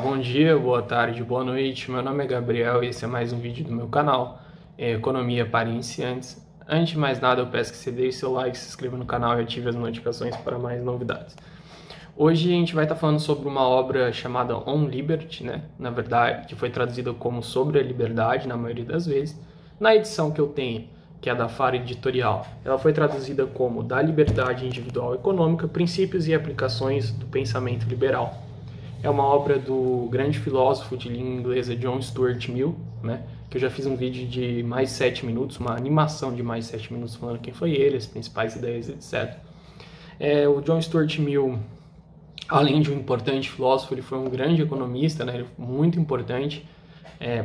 Bom dia, boa tarde, boa noite. Meu nome é Gabriel e esse é mais um vídeo do meu canal, Economia para Iniciantes. Antes de mais nada, eu peço que você deixe seu like, se inscreva no canal e ative as notificações para mais novidades. Hoje a gente vai estar falando sobre uma obra chamada On Liberty, né? Na verdade, que foi traduzida como Sobre a Liberdade, na maioria das vezes. Na edição que eu tenho, que é da Faro Editorial, ela foi traduzida como Da Liberdade Individual Econômica, Princípios e Aplicações do Pensamento Liberal. É uma obra do grande filósofo de língua inglesa John Stuart Mill, né? Que eu já fiz um vídeo de mais de 7 minutos, uma animação de mais de 7 minutos falando quem foi ele, as principais ideias, etc. O John Stuart Mill, além de um importante filósofo, ele foi um grande economista, né? Ele foi muito importante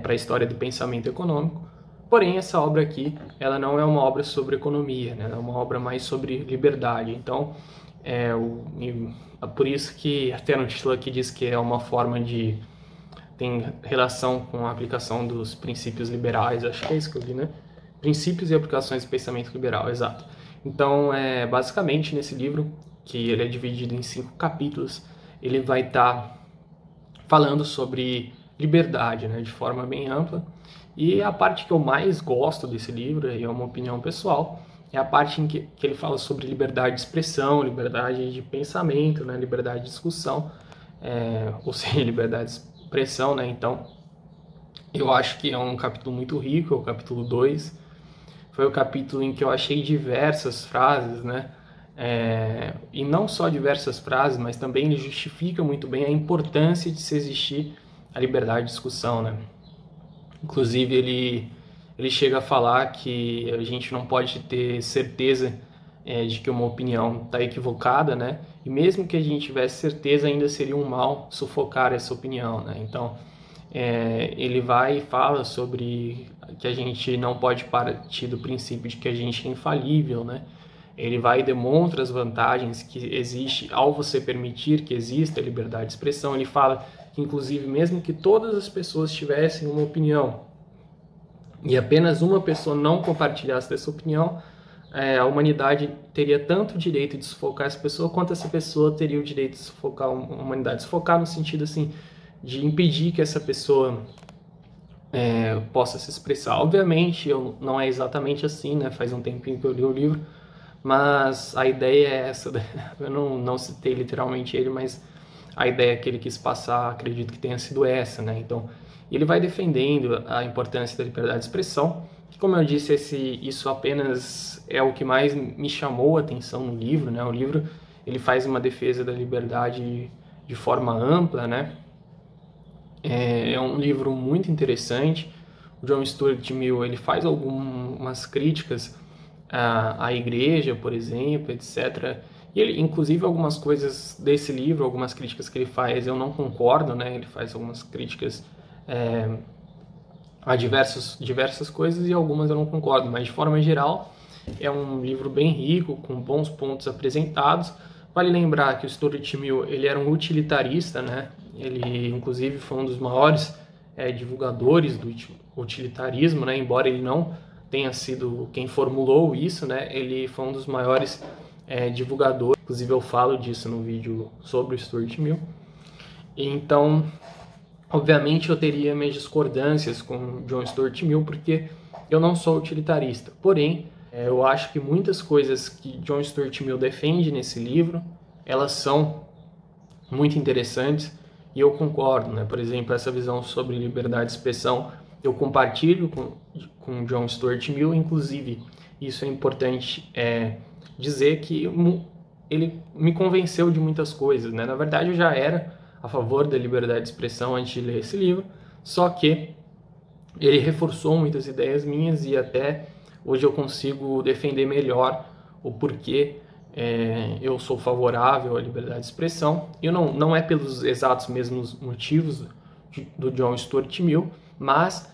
para a história do pensamento econômico. Porém, essa obra aqui, ela não é uma obra sobre economia, né? É uma obra mais sobre liberdade. Então, por isso que até no título aqui diz que é uma forma tem relação com a aplicação dos princípios liberais, acho que é isso que eu vi, né? Princípios e aplicações do pensamento liberal, exato. Então, basicamente, nesse livro, que ele é dividido em 5 capítulos, ele vai estar falando sobre liberdade, né, de forma bem ampla. E a parte que eu mais gosto desse livro, e é uma opinião pessoal, é a parte em que ele fala sobre liberdade de expressão, liberdade de pensamento, né, liberdade de discussão, ou seja, liberdade de expressão, né? Então, eu acho que é um capítulo muito rico, é o capítulo 2. Foi o capítulo em que eu achei diversas frases, né? E não só diversas frases, mas também ele justifica muito bem a importância de se existir a liberdade de discussão, né? Inclusive, ele chega a falar que a gente não pode ter certeza de que uma opinião está equivocada, né? E mesmo que a gente tivesse certeza, ainda seria um mal sufocar essa opinião, né? Então, ele vai e fala sobre que a gente não pode partir do princípio de que a gente é infalível, né? Ele vai e demonstra as vantagens que existe ao você permitir que exista a liberdade de expressão. Ele fala que, inclusive, mesmo que todas as pessoas tivessem uma opinião e apenas uma pessoa não compartilhasse dessa opinião, a humanidade teria tanto o direito de sufocar essa pessoa quanto essa pessoa teria o direito de sufocar a humanidade. Sufocar no sentido, assim, de impedir que essa pessoa possa se expressar. Obviamente, não é exatamente assim, né? Faz um tempinho que eu li o livro, mas a ideia é essa. Eu não citei literalmente ele, mas a ideia que ele quis passar, acredito que tenha sido essa, né? Então, ele vai defendendo a importância da liberdade de expressão, que, como eu disse, isso apenas é o que mais me chamou a atenção no livro, né? O livro, ele faz uma defesa da liberdade de forma ampla, né? É um livro muito interessante. O John Stuart Mill, ele faz algumas críticas à igreja, por exemplo, etc. E ele, inclusive, algumas coisas desse livro, algumas críticas que ele faz, eu não concordo, né? Ele faz algumas críticas a diversas coisas e algumas eu não concordo, mas de forma geral é um livro bem rico, com bons pontos apresentados. Vale lembrar que o Stuart Mill, ele era um utilitarista, né? Ele, inclusive, foi um dos maiores divulgadores do utilitarismo, né? Embora ele não tenha sido quem formulou isso, né? Ele foi um dos maiores divulgadores. Inclusive, eu falo disso no vídeo sobre o Stuart Mill. Então, obviamente, eu teria minhas discordâncias com John Stuart Mill, porque eu não sou utilitarista. Porém, eu acho que muitas coisas que John Stuart Mill defende nesse livro, elas são muito interessantes e eu concordo, né? Por exemplo, essa visão sobre liberdade de expressão, eu compartilho com John Stuart Mill. Inclusive, isso é importante dizer que ele me convenceu de muitas coisas, né? Na verdade, eu já era a favor da liberdade de expressão antes de ler esse livro, só que ele reforçou muitas ideias minhas e até hoje eu consigo defender melhor o porquê eu sou favorável à liberdade de expressão. E não é pelos exatos mesmos motivos do John Stuart Mill, mas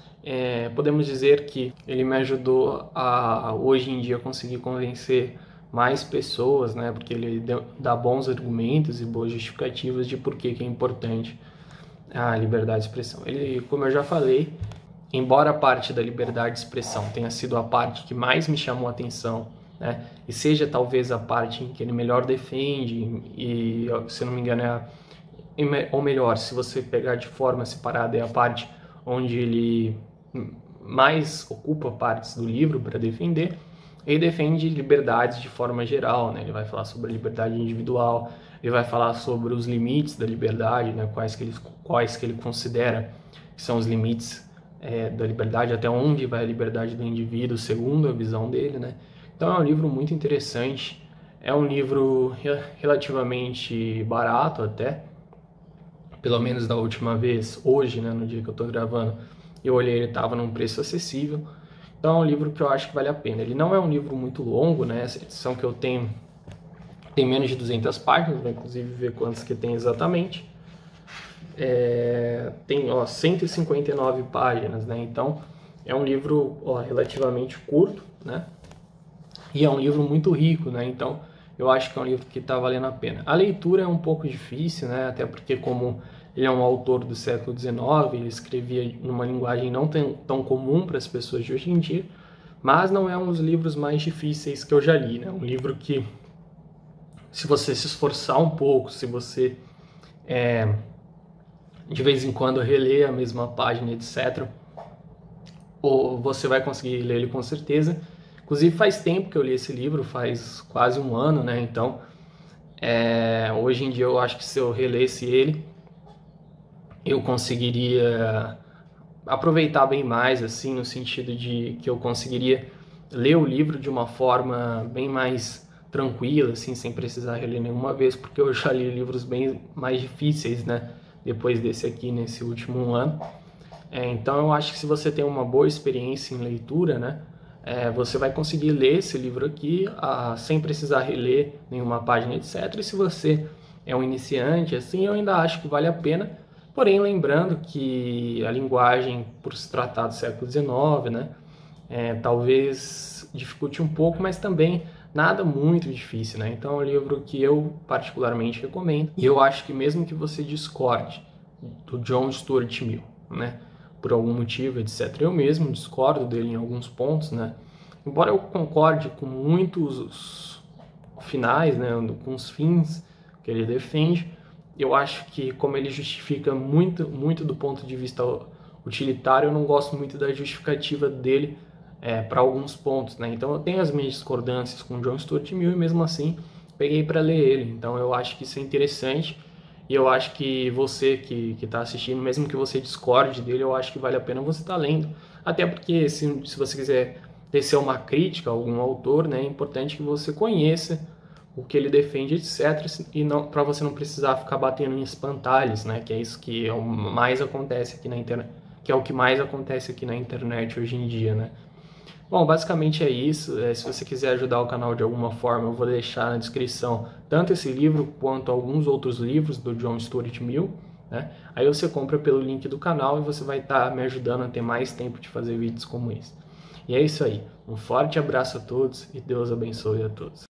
podemos dizer que ele me ajudou a, hoje em dia, conseguir convencer mais pessoas, né? Porque ele dá bons argumentos e boas justificativas de por que é importante a liberdade de expressão. Ele, como eu já falei, embora a parte da liberdade de expressão tenha sido a parte que mais me chamou a atenção, né? E seja talvez a parte em que ele melhor defende, e se não me engano ou melhor, se você pegar de forma separada, é a parte onde ele mais ocupa partes do livro para defender. Ele defende liberdades de forma geral, né? Ele vai falar sobre a liberdade individual, ele vai falar sobre os limites da liberdade, né? Quais que ele considera que são os limites da liberdade, até onde vai a liberdade do indivíduo, segundo a visão dele, né? Então é um livro muito interessante, é um livro relativamente barato até, pelo menos da última vez, hoje, né, no dia que eu estou gravando, eu olhei, ele estava num preço acessível. Então é um livro que eu acho que vale a pena. Ele não é um livro muito longo, né? Essa edição que eu tenho tem menos de 200 páginas, vou inclusive ver quantas que tem exatamente. Tem 159 páginas, né? Então é um livro relativamente curto, né? E é um livro muito rico, né? Então eu acho que é um livro que está valendo a pena. A leitura é um pouco difícil, né? Até porque como ele é um autor do século XIX, ele escrevia numa linguagem não tão comum para as pessoas de hoje em dia, mas não é um dos livros mais difíceis que eu já li, né? Um livro que, se você se esforçar um pouco, se você de vez em quando reler a mesma página, etc., ou você vai conseguir ler ele com certeza. Inclusive faz tempo que eu li esse livro, faz quase um ano, né? Então, hoje em dia eu acho que se eu relesse ele, eu conseguiria aproveitar bem mais, assim, no sentido de que eu conseguiria ler o livro de uma forma bem mais tranquila, assim, sem precisar reler nenhuma vez, porque eu já li livros bem mais difíceis, né? Depois desse aqui, nesse último ano. Então eu acho que se você tem uma boa experiência em leitura, né? Você vai conseguir ler esse livro aqui sem precisar reler nenhuma página, etc. E se você é um iniciante, assim, eu ainda acho que vale a pena. Porém, lembrando que a linguagem, por se tratar do século XIX, né, talvez dificulte um pouco, mas também nada muito difícil, né? Então é um livro que eu particularmente recomendo. E eu acho que mesmo que você discorde do John Stuart Mill, né, por algum motivo, etc., eu mesmo discordo dele em alguns pontos, né? Embora eu concorde com muitos finais, né, com os fins que ele defende, eu acho que como ele justifica muito do ponto de vista utilitário, eu não gosto muito da justificativa dele para alguns pontos, né? Então eu tenho as minhas discordâncias com John Stuart Mill e mesmo assim peguei para ler ele. Então eu acho que isso é interessante e eu acho que você que está assistindo, mesmo que você discorde dele, eu acho que vale a pena você estar lendo. Até porque se você quiser tecer uma crítica a algum autor, né, é importante que você conheça o que ele defende, etc., e não para você não precisar ficar batendo em espantalhos, né, que é isso que mais acontece aqui na internet, que é o que mais acontece aqui na internet hoje em dia, né. Bom, basicamente é isso. Se você quiser ajudar o canal de alguma forma, eu vou deixar na descrição tanto esse livro quanto alguns outros livros do John Stuart Mill, né? Aí você compra pelo link do canal e você vai estar me ajudando a ter mais tempo de fazer vídeos como esse. E é isso aí. Um forte abraço a todos e Deus abençoe a todos.